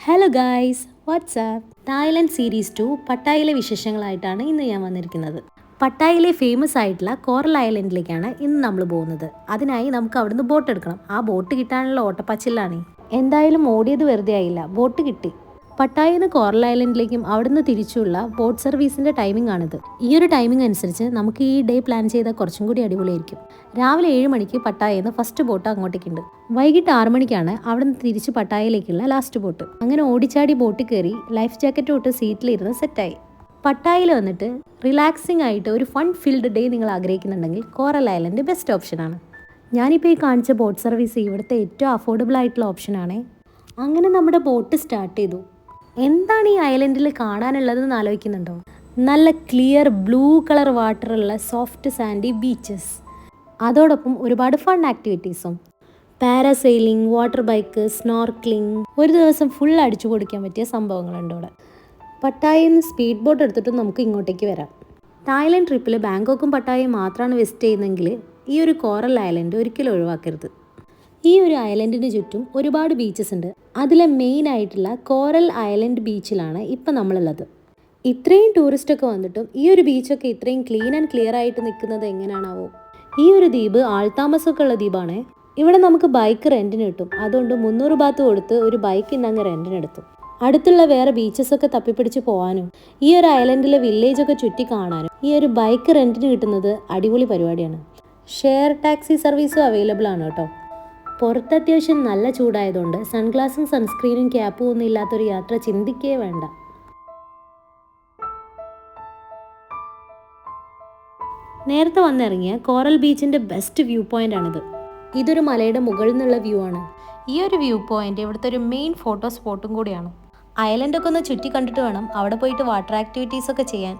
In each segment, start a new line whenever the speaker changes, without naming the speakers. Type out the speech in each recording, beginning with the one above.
Hello guys, WhatsApp. Thailand series 2 പട്ടായയിലെ വിശേഷങ്ങളായിട്ടാണ് ഇന്ന് ഞാൻ വന്നിരിക്കുന്നത്. പട്ടായയിലെ ഫേമസ് ആയിട്ടുള്ള കോറൽ ഐലൻഡിലേക്കാണ് ഇന്ന് നമ്മൾ പോകുന്നത്. അതിനായി നമുക്ക് അവിടുന്ന് ബോട്ട് എടുക്കണം. ആ ബോട്ട് കിട്ടാനുള്ള ഓട്ടപ്പാച്ചിലാണ്. എന്തായാലും ഓടിയത് വെറുതെ ആയില്ല, ബോട്ട് കിട്ടി. പട്ടായയിൽ നിന്ന് കോറൽ ഐലൻഡിലേക്കും അവിടുന്ന് തിരിച്ചുള്ള ബോട്ട് സർവീസിന്റെ ടൈമിംഗ് ആണിത്. ഈ ഒരു ടൈമിംഗ് അനുസരിച്ച് നമുക്ക് ഈ ഡേ പ്ലാൻ ചെയ്താൽ കുറച്ചും കൂടി അടിപൊളിയായിരിക്കും. രാവിലെ 7 മണിക്ക് പട്ടായയിൽ നിന്ന് ഫസ്റ്റ് ബോട്ട് അങ്ങോട്ടേക്കുണ്ട്. വൈകിട്ട് 6 മണിക്കാണ് അവിടുന്ന് തിരിച്ച് പട്ടായയിലേക്കുള്ള ലാസ്റ്റ് ബോട്ട്. അങ്ങനെ ഓടിച്ചാടി ബോട്ടിൽ കയറി ലൈഫ് ജാക്കറ്റ് തൊട്ട് സീറ്റിലിരുന്ന് സെറ്റായി. പട്ടായയിൽ വന്നിട്ട് റിലാക്സിംഗ് ആയിട്ട് ഒരു ഫൺ ഫിൽഡ് ഡേ നിങ്ങൾ ആഗ്രഹിക്കുന്നുണ്ടെങ്കിൽ കോറൽ ഐലൻഡ് ബെസ്റ്റ് ഓപ്ഷനാണ്. ഞാനിപ്പോൾ ഈ കാണിച്ച ബോട്ട് സർവീസ് ഇവിടുത്തെ ഏറ്റവും അഫോർഡബിൾ ആയിട്ടുള്ള ഓപ്ഷനാണ്. അങ്ങനെ നമ്മുടെ ബോട്ട് സ്റ്റാർട്ട് ചെയ്തു. എന്താണ് ഈ ഐലൻഡിൽ കാണാനുള്ളതെന്ന് ആലോചിക്കുന്നുണ്ടോ? നല്ല ക്ലിയർ ബ്ലൂ കളർ വാട്ടറുള്ള സോഫ്റ്റ് സാൻഡി ബീച്ചസ്, അതോടൊപ്പം ഒരുപാട് ഫൺ ആക്ടിവിറ്റീസും. പാരാസെയിലിംഗ്, വാട്ടർ ബൈക്ക്, സ്നോർക്ലിംഗ്, ഒരു ദിവസം ഫുൾ അടിച്ചു പൊടിക്കാൻ പറ്റിയ സംഭവങ്ങളുണ്ട് ഇവിടെ. പട്ടായയിൽ നിന്ന് സ്പീഡ് ബോട്ട് എടുത്തിട്ട് നമുക്ക് ഇങ്ങോട്ടേക്ക് വരാം. തായ്ലൻഡ് ട്രിപ്പിൽ ബാങ്കോക്കും പട്ടായയും മാത്രമാണ് വിസിറ്റ് ചെയ്യുന്നതെങ്കിൽ ഈ ഒരു കോറൽ ഐലൻഡ് ഒരിക്കലും ഒഴിവാക്കരുത്. ഈ ഒരു ഐലൻഡിന് ചുറ്റും ഒരുപാട് ബീച്ചസ് ഉണ്ട്. അതിലെ മെയിൻ ആയിട്ടുള്ള കോറൽ ഐലൻഡ് ബീച്ചിലാണ് ഇപ്പം നമ്മളുള്ളത്. ഇത്രയും ടൂറിസ്റ്റൊക്കെ വന്നിട്ടും ഈ ഒരു ബീച്ചൊക്കെ ഇത്രയും ക്ലീൻ ആൻഡ് ക്ലിയർ ആയിട്ട് നിൽക്കുന്നത് എങ്ങനെയാണാവോ? ഈ ഒരു ദ്വീപ് ആൾത്താമസമൊക്കെ ഉള്ള ദ്വീപാണ്. ഇവിടെ നമുക്ക് ബൈക്ക് റെന്റിന് കിട്ടും. അതുകൊണ്ട് 300 ബാത്ത് കൊടുത്ത് ഒരു ബൈക്ക് ഇന്നങ്ങ് റെന്റിനെടുത്തു. അടുത്തുള്ള വേറെ ബീച്ചസ് ഒക്കെ തപ്പിപ്പിടിച്ച് പോകാനും ഈ ഒരു ഐലൻഡിലെ വില്ലേജൊക്കെ ചുറ്റി കാണാനും ഈ ഒരു ബൈക്ക് റെന്റിന് കിട്ടുന്നത് അടിപൊളി പരിപാടിയാണ്. ഷെയർ ടാക്സി സർവീസും അവൈലബിൾ ആണ് കേട്ടോ. പുറത്ത് അത്യാവശ്യം നല്ല ചൂടായതുകൊണ്ട് സൺഗ്ലാസും സൺസ്ക്രീനും ക്യാപ്പും ഒന്നും ഇല്ലാത്തൊരു യാത്ര ചിന്തിക്കേ വേണ്ട. നേരത്തെ വന്നിറങ്ങിയ കോറൽ ബീച്ചിന്റെ ബെസ്റ്റ് വ്യൂ പോയിന്റ് ആണിത്. ഇതൊരു മലയുടെ മുകളിൽ നിന്നുള്ള വ്യൂ ആണ്. ഈ ഒരു വ്യൂ പോയിന്റ് ഇവിടുത്തെ ഒരു മെയിൻ ഫോട്ടോ സ്പോട്ടും കൂടിയാണ്. ഐലൻഡൊക്കെ ഒന്ന് ചുറ്റി കണ്ടിട്ട് വേണം അവിടെ പോയിട്ട് വാട്ടർ ആക്ടിവിറ്റീസ് ഒക്കെ ചെയ്യാൻ.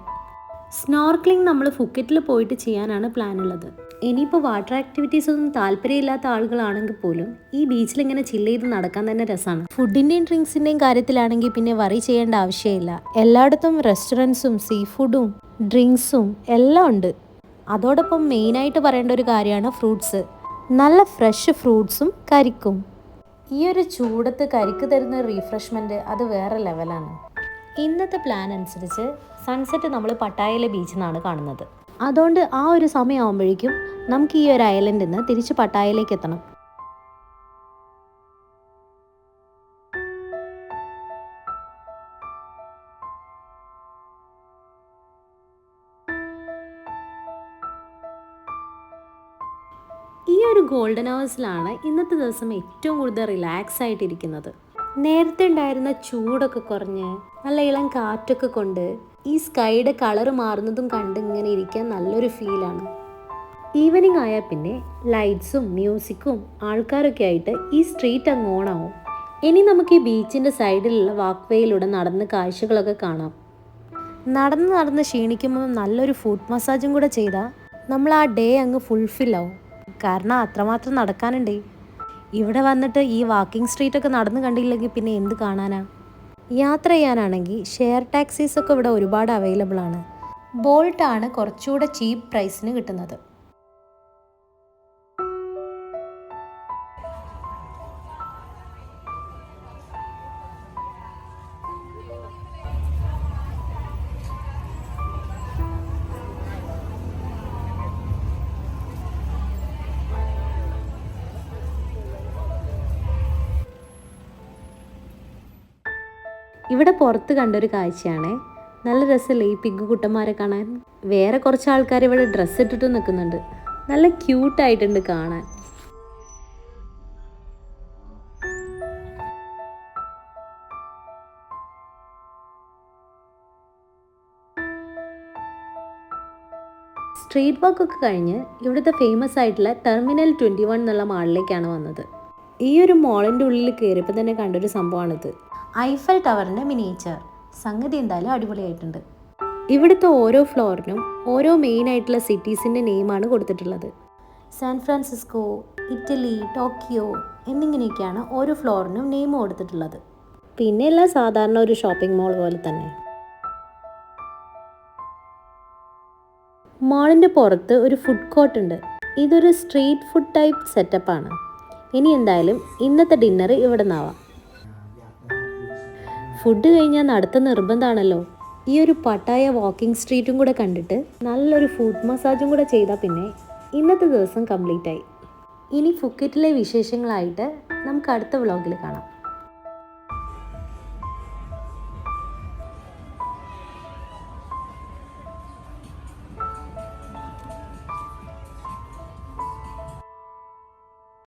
സ്നോർക്ലിംഗ് നമ്മൾ ഫുക്കറ്റിൽ പോയിട്ട് ചെയ്യാനാണ് പ്ലാൻ ഉള്ളത്. ഇനിയിപ്പോൾ വാട്ടർ ആക്ടിവിറ്റീസ് ഒന്നും താല്പര്യമില്ലാത്ത ആളുകളാണെങ്കിൽ പോലും ഈ ബീച്ചിൽ ഇങ്ങനെ ചില്ല് ചെയ്ത് നടക്കാൻ തന്നെ രസമാണ്. ഫുഡിൻ്റെയും ഡ്രിങ്ക്സിൻ്റെയും കാര്യത്തിലാണെങ്കിൽ പിന്നെ വറി ചെയ്യേണ്ട ആവശ്യമില്ല. എല്ലായിടത്തും റെസ്റ്റോറൻറ്റ്സും സീ ഫുഡും ഡ്രിങ്ക്സും എല്ലാം ഉണ്ട്. അതോടൊപ്പം മെയിനായിട്ട് പറയേണ്ട ഒരു കാര്യമാണ് ഫ്രൂട്ട്സ്. നല്ല ഫ്രഷ് ഫ്രൂട്ട്സും കരിക്കും. ഈ ഒരു ചൂടത്ത് കരിക്ക് തരുന്ന റീഫ്രഷ്മെൻറ്റ് അത് വേറെ ലെവലാണ്. ഇന്നത്തെ പ്ലാൻ അനുസരിച്ച് സൺസെറ്റ് നമ്മൾ പട്ടായയിലെ ബീച്ചിൽ നിന്നാണ് കാണുന്നത്. അതുകൊണ്ട് ആ ഒരു സമയമാകുമ്പോഴേക്കും നമുക്ക് ഈ ഒരു ഐലൻഡിൽ നിന്ന് തിരിച്ച് പട്ടായയിലേക്ക് എത്തണം. ഈ ഒരു ഗോൾഡൻ അവേഴ്സിലാണ് ഇന്നത്തെ ദിവസം ഏറ്റവും കൂടുതൽ റിലാക്സ് ആയിട്ടിരിക്കുന്നത്. നേരത്തെ ഉണ്ടായിരുന്ന ചൂടൊക്കെ കുറഞ്ഞ് നല്ല ഇളം കാറ്റൊക്കെ കൊണ്ട് ഈ സ്കൈയുടെ കളർ മാറുന്നതും കണ്ട് ഇങ്ങനെ ഇരിക്കാൻ നല്ലൊരു ഫീലാണ്. ഈവനിങ് ആയാൽ പിന്നെ ലൈറ്റ്സും മ്യൂസിക്കും ആൾക്കാരൊക്കെ ആയിട്ട് ഈ സ്ട്രീറ്റ് അങ്ങ് ഓണാവും. ഇനി നമുക്ക് ഈ ബീച്ചിൻ്റെ സൈഡിലുള്ള വാക്ക് വേയിലൂടെ നടന്ന് കാഴ്ചകളൊക്കെ കാണാം. നടന്ന് ക്ഷീണിക്കുമ്പോൾ നല്ലൊരു ഫുഡ് മസാജും കൂടെ ചെയ്താൽ നമ്മൾ ആ ഡേ അങ്ങ് ഫുൾഫിൽ ആവും. കാരണം അത്രമാത്രം നടക്കാനുണ്ടേ. ഇവിടെ വന്നിട്ട് ഈ വാക്കിംഗ് സ്ട്രീറ്റൊക്കെ നടന്ന് കണ്ടില്ലെങ്കിൽ പിന്നെ എന്ത് കാണാനാ? യാത്ര ചെയ്യാനാണെങ്കിൽ ഷെയർ ടാക്സീസ് ഒക്കെ ഇവിടെ ഒരുപാട് അവൈലബിൾ ആണ്. ബോൾട്ടാണ് കുറച്ചുകൂടെ ചീപ്പ് പ്രൈസിന് കിട്ടുന്നത്. ഇവിടെ പുറത്ത് കണ്ടൊരു കാഴ്ചയാണ്. നല്ല രസമല്ലേ ഈ പിഗ് കുട്ടന്മാരെ കാണാൻ. വേറെ കുറച്ച് ആൾക്കാർ ഇവിടെ ഡ്രസ്സ് ഇട്ടിട്ട് നിൽക്കുന്നുണ്ട്. നല്ല ക്യൂട്ടായിട്ടുണ്ട് കാണാൻ. സ്ട്രീറ്റ് വാക്കൊക്കെ കഴിഞ്ഞ് ഇവിടുത്തെ ഫേമസ് ആയിട്ടുള്ള ടെർമിനൽ 21 എന്നുള്ള മാളിലേക്കാണ് വന്നത്. ഈ ഒരു മോളിൻ്റെ ഉള്ളിൽ കയറിയപ്പോൾ തന്നെ കണ്ടൊരു സംഭവമാണിത്. Eiffel ടവറിൻ്റെ miniature. സംഗതി എന്തായാലും അടിപൊളിയായിട്ടുണ്ട്. ഇവിടുത്തെ ഓരോ ഫ്ലോറിനും ഓരോ മെയിൻ ആയിട്ടുള്ള സിറ്റീസിൻ്റെ നെയിമാണ് കൊടുത്തിട്ടുള്ളത്. സാൻ ഫ്രാൻസിസ്കോ, ഇറ്റലി, ടോക്കിയോ എന്നിങ്ങനെയൊക്കെയാണ് ഓരോ ഫ്ലോറിനും നെയിം കൊടുത്തിട്ടുള്ളത്. പിന്നെ എല്ലാം സാധാരണ ഒരു ഷോപ്പിംഗ് മോൾ പോലെ തന്നെ. മോളിൻ്റെ പുറത്ത് ഒരു ഫുഡ് കോർട്ട് ഉണ്ട്. ഇതൊരു സ്ട്രീറ്റ് ഫുഡ് ടൈപ്പ് സെറ്റപ്പാണ്. ഇനി എന്തായാലും ഇന്നത്തെ ഡിന്നർ ഇവിടെ നിന്നാവാം. ഫുഡ് കഴിഞ്ഞാൽ നടത്ത നിർബന്ധമാണല്ലോ. ഈ ഒരു പട്ടായ വാക്കിംഗ് സ്ട്രീറ്റും കൂടെ കണ്ടിട്ട് നല്ലൊരു ഫുഡ് മസാജും കൂടെ ചെയ്താൽ പിന്നെ ഇന്നത്തെ ദിവസം കംപ്ലീറ്റ് ആയി. ഇനി ഫുക്കറ്റിലെ വിശേഷങ്ങളായിട്ട് നമുക്ക് അടുത്ത വ്ളോഗിൽ കാണാം.